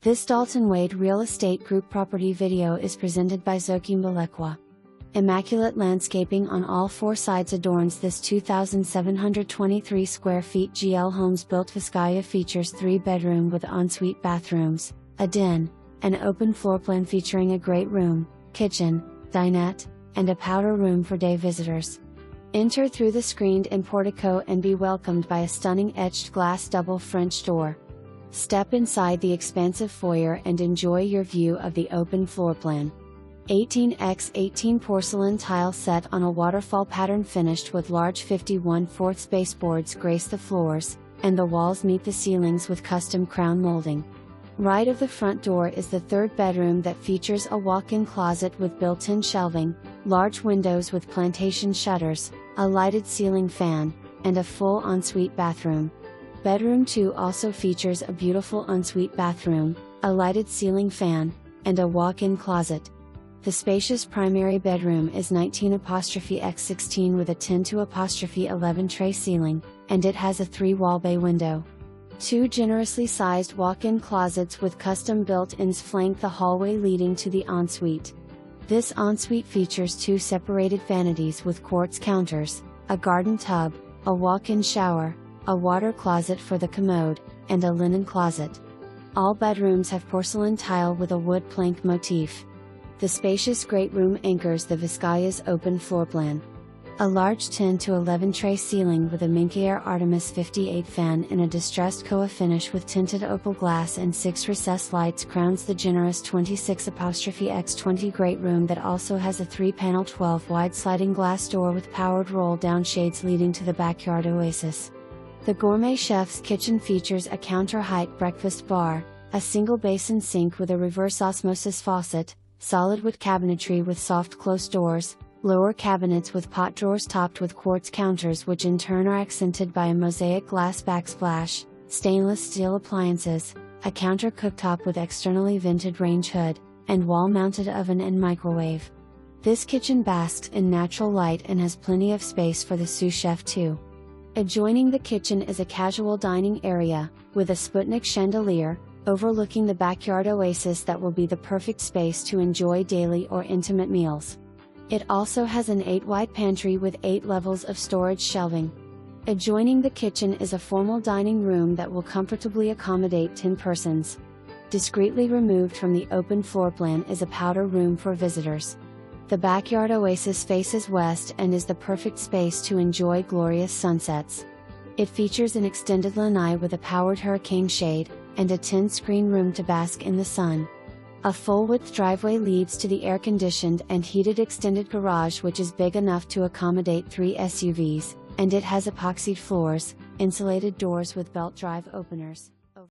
This Dalton Wade Real Estate Group property video is presented by Zoki. Immaculate landscaping on all four sides adorns this 2,723 square feet GL Homes built Vizcaya features 3-bedroom with ensuite bathrooms, a den, an open floor plan featuring a great room, kitchen, dinette, and a powder room for day visitors. Enter through the screened-in portico and be welcomed by a stunning etched glass double French door. Step inside the expansive foyer and enjoy your view of the open floor plan. 18x18 porcelain tile set on a waterfall pattern finished with large 51/4 baseboards grace the floors, and the walls meet the ceilings with custom crown molding. Right of the front door is the third bedroom that features a walk-in closet with built-in shelving, large windows with plantation shutters, a lighted ceiling fan, and a full ensuite bathroom. Bedroom 2 also features a beautiful ensuite bathroom, a lighted ceiling fan, and a walk-in closet. The spacious primary bedroom is 19x16 with a 10-11 tray ceiling, and it has a 3-wall bay window. 2 generously sized walk-in closets with custom built-ins flank the hallway leading to the ensuite. This ensuite features 2 separated vanities with quartz counters, a garden tub, a walk-in shower, a water closet for the commode, and a linen closet. All bedrooms have porcelain tile with a wood plank motif. The spacious great room anchors the Vizcaya's open floor plan. A large 10-11 tray ceiling with a MINKA-AIRE Artemis 58 fan in a distressed koa finish with tinted opal glass and 6 recessed lights crowns the generous 26x20 great room that also has a 3-panel 12-wide sliding glass door with powered roll-down shades leading to the backyard oasis. The gourmet chef's kitchen features a counter-height breakfast bar, a single-basin sink with a reverse-osmosis faucet, solid wood cabinetry with soft close doors, lower cabinets with pot drawers topped with quartz counters which in turn are accented by a mosaic glass backsplash, stainless steel appliances, a counter cooktop with externally vented range hood, and wall-mounted oven and microwave. This kitchen basks in natural light and has plenty of space for the Sous-Chef too. Adjoining the kitchen is a casual dining area, with a Sputnik chandelier, overlooking the backyard oasis that will be the perfect space to enjoy daily or intimate meals. It also has an 8-wide pantry with 8 levels of storage shelving. Adjoining the kitchen is a formal dining room that will comfortably accommodate 10 persons. Discreetly removed from the open floor plan is a powder room for visitors. The backyard oasis faces west and is the perfect space to enjoy glorious sunsets. It features an extended lanai with a powered hurricane shade, and a 10-screen room to bask in the sun. A full-width driveway leads to the air-conditioned and heated extended garage which is big enough to accommodate 3 SUVs, and it has epoxied floors, insulated doors with belt drive openers.